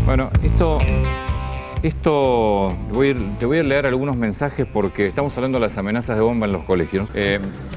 Bueno, te voy a leer algunos mensajes porque estamos hablando de las amenazas de bomba en los colegios.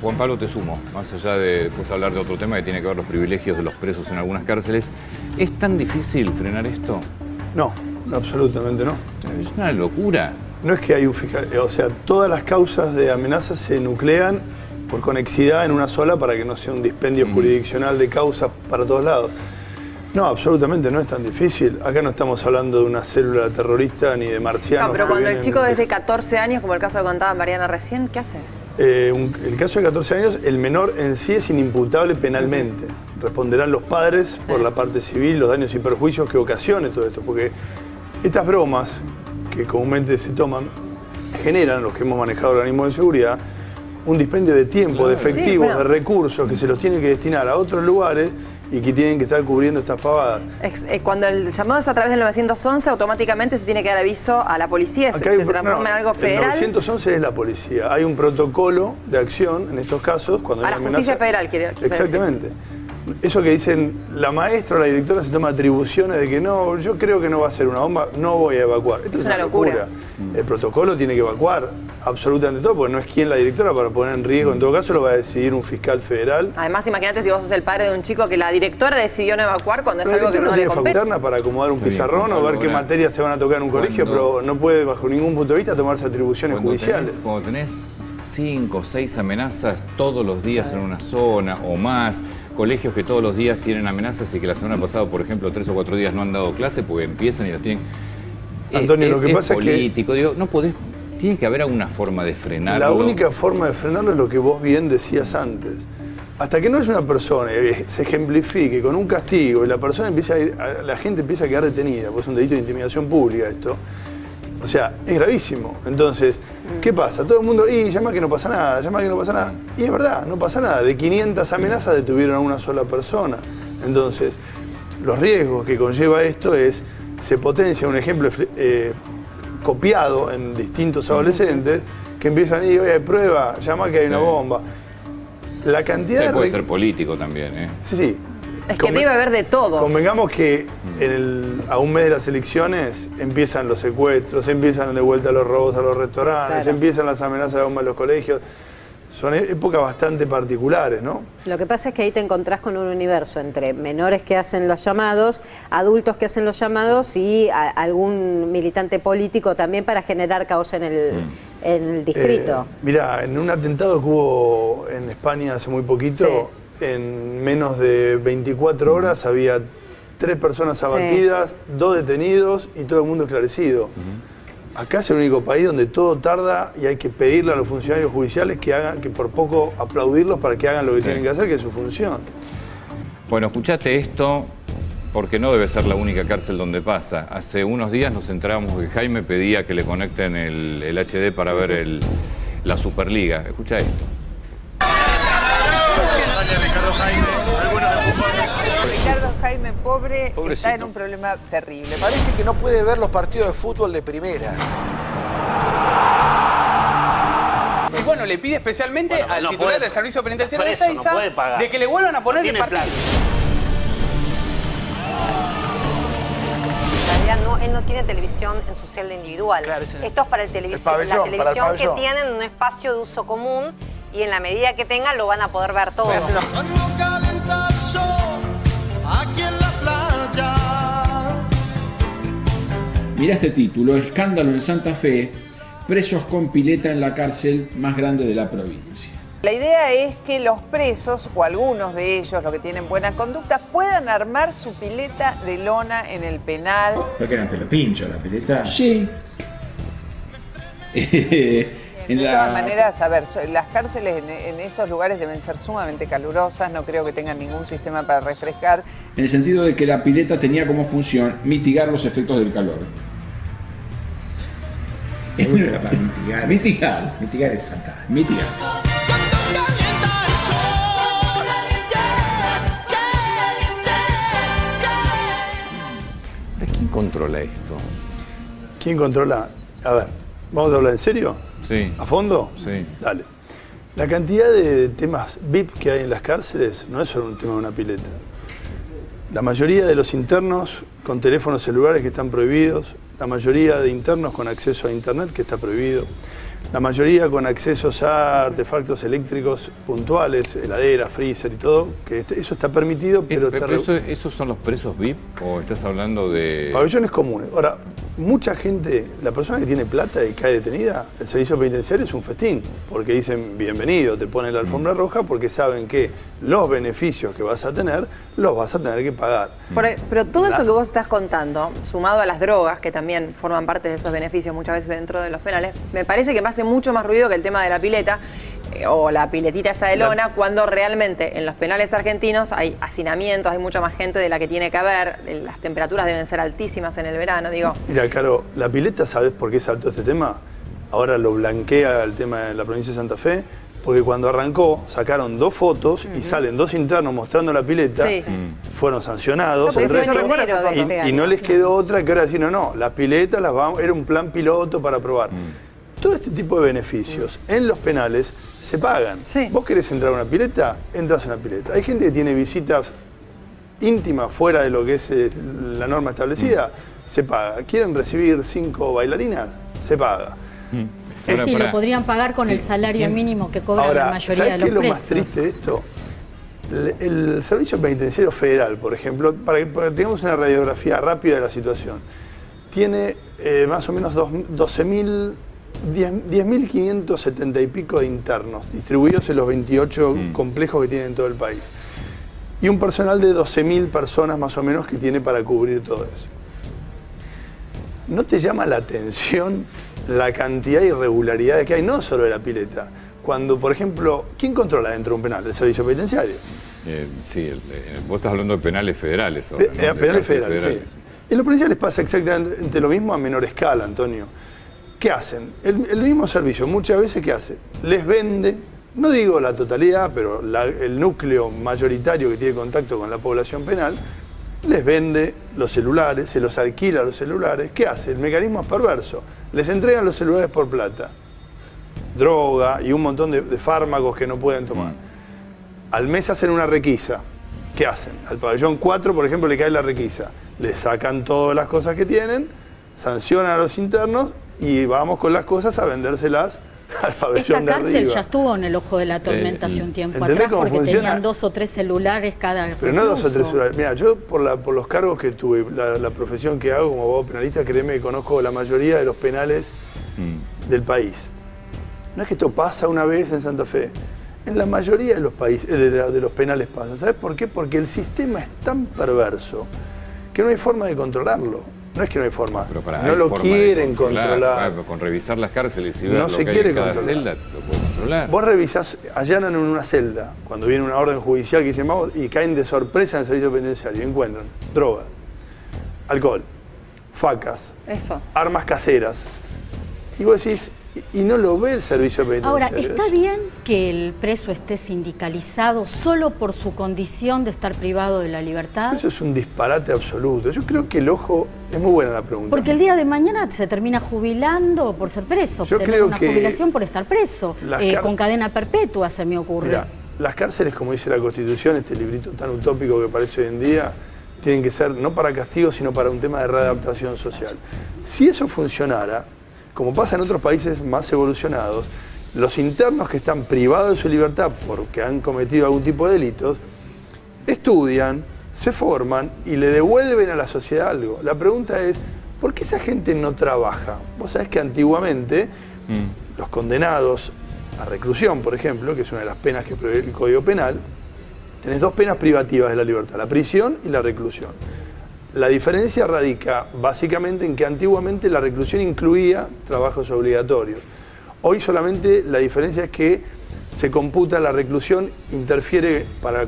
Juan Pablo, te sumo, más allá de después hablar de otro tema que tiene que ver los privilegios de los presos en algunas cárceles. ¿Es tan difícil frenar esto? No, absolutamente no. Es una locura. No es que hay un fiscal, o sea, todas las causas de amenazas se nuclean por conexidad en una sola para que no sea un dispendio jurisdiccional de causas para todos lados. No, absolutamente no es tan difícil. Acá no estamos hablando de una célula terrorista ni de marcianos. No, pero cuando el chico es de 14 años, como el caso que contaba Mariana recién, ¿qué haces? El caso de 14 años, el menor en sí es inimputable penalmente. Responderán los padres por la parte civil, los daños y perjuicios que ocasione todo esto. Porque estas bromas que comúnmente se toman generan, los que hemos manejado organismos de seguridad, un dispendio de tiempo, de efectivos, de recursos que se los tienen que destinar a otros lugares y que tienen que estar cubriendo estas pavadas. Cuando el llamado es a través del 911, automáticamente se tiene que dar aviso a la policía, se transforma en algo federal. El 911 es la policía. Hay un protocolo de acción en estos casos. Cuando a la justicia federal, quiere decir. Exactamente. Eso que dicen, la maestra o la directora se toma atribuciones de que no, yo creo que no va a ser una bomba, no voy a evacuar. Esto es una locura. El protocolo tiene que evacuar absolutamente todo, porque no es quien la directora para poner en riesgo. En todo caso lo va a decidir un fiscal federal. Además, imagínate si vos sos el padre de un chico que la directora decidió no evacuar cuando es algo que no le compete. Tiene para acomodar un pizarrón o ver qué materias se van a tocar en un colegio, pero no puede bajo ningún punto de vista tomarse atribuciones judiciales. Cuando tenés 5 o 6 amenazas todos los días en una zona o más, colegios que todos los días tienen amenazas y que la semana pasada, por ejemplo, 3 o 4 días no han dado clase porque empiezan y las tienen... Antonio, lo que pasa político, es que... Digo, no podés... Tiene que haber alguna forma de frenarlo. La única forma de frenarlo es lo que vos bien decías antes. Hasta que no es una persona se ejemplifique con un castigo y la persona la gente empieza a quedar detenida, porque es un delito de intimidación pública esto. O sea, es gravísimo. Entonces, ¿qué pasa? Todo el mundo, llama que no pasa nada, llama que no pasa nada. Y es verdad, no pasa nada. De 500 amenazas detuvieron a una sola persona. Entonces, los riesgos que conlleva esto se potencia un ejemplo copiado en distintos adolescentes que empiezan a ir, oye, prueba, llama que hay una bomba. La cantidad de... Puede ser político también, ¿eh? Sí. Es que debe haber de todo. Convengamos que a un mes de las elecciones empiezan los secuestros, empiezan de vuelta los robos a los restaurantes, empiezan las amenazas de bomba en los colegios. Son épocas bastante particulares, ¿no? Lo que pasa es que ahí te encontrás con un universo entre menores que hacen los llamados, adultos que hacen los llamados y algún militante político también para generar caos en el distrito. Mirá, en un atentado que hubo en España hace muy poquito, en menos de 24 horas había 3 personas abatidas, 2 detenidos y todo el mundo esclarecido. Acá es el único país donde todo tarda y hay que pedirle a los funcionarios judiciales que por poco aplaudirlos para que hagan lo que tienen que hacer, que es su función. Bueno, escuchate esto, porque no debe ser la única cárcel donde pasa. Hace unos días nos enterábamos que Jaime pedía que le conecten el HD para ver la Superliga. Escucha esto. Ricardo Jaime, pobre, está en un problema terrible. Parece que no puede ver los partidos de fútbol de primera. Y bueno, le pide especialmente al titular del servicio penitenciario de Ezeiza de que le vuelvan a poner el partido. En realidad él no tiene televisión en su celda individual. Claro, esto es para la televisión que tienen en un espacio de uso común y en la medida que tengan lo van a poder ver todo. Mirá este título: escándalo en Santa Fe, presos con pileta en la cárcel más grande de la provincia. La idea es que los presos, o algunos de ellos, los que tienen buena conducta, puedan armar su pileta de lona en el penal. ¿Pero que era pelo pincho la pileta? Sí. De todas maneras, a ver, las cárceles en esos lugares deben ser sumamente calurosas, no creo que tengan ningún sistema para refrescarse. En el sentido de que la pileta tenía como función mitigar los efectos del calor. Me gusta la palabra mitigar. Mitigar. Mitigar es fantástico. Mitigar. ¿Quién controla esto? ¿Quién controla? A ver, ¿vamos a hablar en serio? Sí. ¿A fondo? Sí. Dale. La cantidad de temas VIP que hay en las cárceles no es solo un tema de una pileta. La mayoría de los internos con teléfonos celulares que están prohibidos, la mayoría de internos con acceso a internet que está prohibido, la mayoría con accesos a artefactos eléctricos puntuales, heladeras, freezer y todo, que eso está permitido, pero... ¿Esos son los presos VIP o estás hablando de...? Pabellones comunes. Ahora, mucha gente, la persona que tiene plata y cae detenida, el servicio penitenciario es un festín, porque dicen bienvenido, te ponen la alfombra roja porque saben que los beneficios que vas a tener, los vas a tener que pagar. Pero todo eso que vos estás contando, sumado a las drogas, que también forman parte de esos beneficios muchas veces dentro de los penales, me parece que me hace mucho más ruido que el tema de la pileta, o la piletita esa de lona, cuando realmente en los penales argentinos hay hacinamientos, hay mucha más gente de la que tiene que haber, las temperaturas deben ser altísimas en el verano, digo. Mira, Caro, la pileta, ¿sabes por qué saltó este tema? Ahora lo blanquea el tema de la provincia de Santa Fe, porque cuando arrancó sacaron 2 fotos y salen 2 internos mostrando la pileta, fueron sancionados, el resto, y no les quedó otra que ahora decir, no, las piletas era un plan piloto para probar. Todo este tipo de beneficios en los penales se pagan. Vos querés entrar a una pileta, entras a una pileta. Hay gente que tiene visitas íntimas fuera de lo que es la norma establecida, se paga. ¿Quieren recibir 5 bailarinas? Se paga. Sí, lo podrían pagar con el salario mínimo que cobran la mayoría de los presos. ¿Sabés qué es lo más triste de esto? El Servicio Penitenciario Federal, por ejemplo, para que tengamos una radiografía rápida de la situación, tiene más o menos 10.570 y pico de internos, distribuidos en los 28 complejos que tiene en todo el país. Y un personal de 12.000 personas más o menos que tiene para cubrir todo eso. ¿No te llama la atención la cantidad de irregularidades que hay, no solo de la pileta? Cuando, por ejemplo, ¿quién controla dentro de un penal? El servicio penitenciario. Sí, vos estás hablando de penales federales ahora, ¿no? Penales federales, sí. En los provinciales pasa exactamente lo mismo a menor escala, Antonio. ¿Qué hacen? El mismo servicio, muchas veces, ¿qué hace? Les vende, no digo la totalidad, pero el núcleo mayoritario que tiene contacto con la población penal, les vende los celulares, se los alquila los celulares. ¿Qué hace? El mecanismo es perverso. Les entregan los celulares por plata, droga y un montón de fármacos que no pueden tomar. Al mes hacen una requisa. ¿Qué hacen? Al pabellón 4, por ejemplo, le cae la requisa. Le sacan todas las cosas que tienen, sancionan a los internos y vamos con las cosas a vendérselas al pabellón de arriba. Esta cárcel ya estuvo en el ojo de la tormenta hace un tiempo atrás porque tenían 2 o 3 celulares cada Pero no 2 o 3 celulares. Mira, yo por los cargos que tuve, la profesión que hago como abogado penalista, créeme que conozco la mayoría de los penales del país. No es que esto pasa una vez en Santa Fe. En la mayoría de los países, de los penales pasa. ¿Sabes por qué? Porque el sistema es tan perverso que no hay forma de controlarlo. No es que no hay forma, no lo quieren controlar. Con revisar las cárceles y ver no lo se que quiere hay en cada controlar. celda, lo puede controlar. Vos revisás, allanan en una celda, cuando viene una orden judicial que dicen vamos, y caen de sorpresa en el servicio penitenciario, y encuentran droga, alcohol, facas, armas caseras. Y vos decís, y no lo ve el servicio penitenciario. Ahora, ¿está bien que el preso esté sindicalizado solo por su condición de estar privado de la libertad? Eso es un disparate absoluto. Yo creo que el ojo... Es muy buena la pregunta. Porque el día de mañana se termina jubilando por ser preso. Yo creo una que jubilación por estar preso. Con cadena perpetua, se me ocurre. Mirá, las cárceles, como dice la Constitución, este librito tan utópico que parece hoy en día, tienen que ser no para castigo, sino para un tema de readaptación social. Si eso funcionara, como pasa en otros países más evolucionados, los internos que están privados de su libertad porque han cometido algún tipo de delitos, estudian, se forman y le devuelven a la sociedad algo. La pregunta es, ¿por qué esa gente no trabaja? Vos sabés que antiguamente los condenados a reclusión, por ejemplo, que es una de las penas que prevé el Código Penal, tenés 2 penas privativas de la libertad, la prisión y la reclusión. La diferencia radica básicamente en que antiguamente la reclusión incluía trabajos obligatorios. Hoy solamente la diferencia es que se computa la reclusión, interfiere para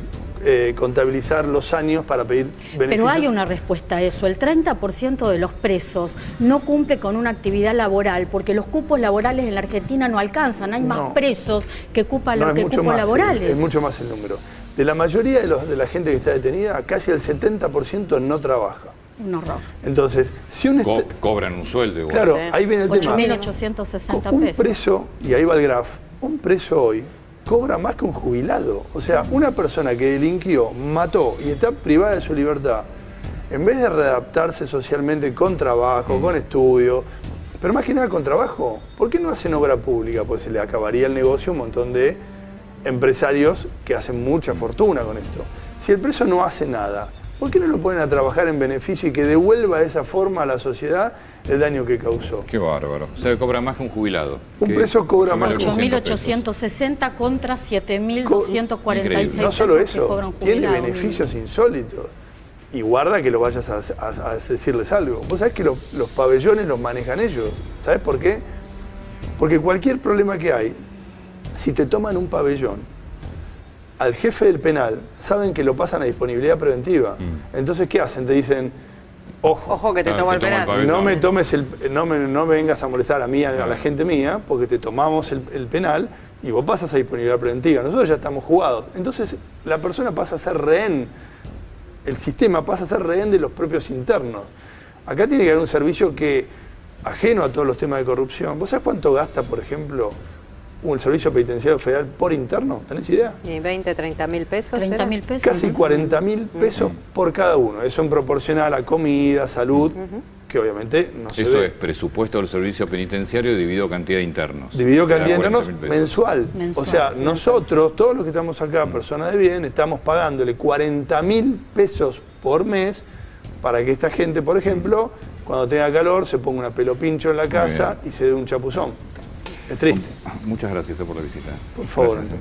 contabilizar los años para pedir beneficios. Pero hay una respuesta a eso. El 30% de los presos no cumple con una actividad laboral porque los cupos laborales en la Argentina no alcanzan. Hay más presos que ocupan los cupos laborales. Es mucho más el número. De la mayoría de la gente que está detenida, casi el 70% no trabaja. Un horror. Entonces, si cobran un sueldo igual. Claro, ahí viene el tema. 8.860 pesos. Un preso, y ahí va el graf, un preso hoy cobra más que un jubilado. O sea, una persona que delinquió, mató y está privada de su libertad, en vez de readaptarse socialmente con trabajo, con estudio, pero más que nada con trabajo, ¿por qué no hacen obra pública? Pues se le acabaría el negocio a un montón de empresarios que hacen mucha fortuna con esto. Si el preso no hace nada, ¿por qué no lo ponen a trabajar en beneficio y que devuelva de esa forma a la sociedad el daño que causó? Qué bárbaro. O sea, cobra más que un jubilado. Un preso cobra más que un jubilado. 8.860 contra 7.246 no solo pesos eso, que cobra un tiene jubilado. beneficios insólitos. Y guarda que lo vayas a decirles algo. Vos sabés que los pabellones los manejan ellos. ¿Sabés por qué? Porque cualquier problema que hay, si te toman un pabellón, al jefe del penal saben que lo pasan a disponibilidad preventiva. Entonces, ¿qué hacen? Te dicen, ojo que te tomo el penal. No me tomes no me vengas a molestar a mí, a la gente mía, porque te tomamos el penal y vos pasas a disponibilidad preventiva. Nosotros ya estamos jugados. Entonces, la persona pasa a ser rehén. El sistema pasa a ser rehén de los propios internos. Acá tiene que haber un servicio que, ajeno a todos los temas de corrupción, ¿vos sabés cuánto gasta, por ejemplo, un servicio penitenciario federal por interno? ¿Tenés idea? ¿Y 20, 30 mil pesos? 30 mil pesos. Casi 40 mil pesos por cada uno. Eso en proporcional a comida, salud, que obviamente no se ve. Eso es presupuesto del servicio penitenciario dividido cantidad de internos. Dividido cantidad de internos mensual. O sea, nosotros, todos los que estamos acá, personas de bien, estamos pagándole 40 mil pesos por mes para que esta gente, por ejemplo, cuando tenga calor, se ponga una pelo pincho en la casa y se dé un chapuzón. Es triste. Muchas gracias por la visita. Por favor. Gracias.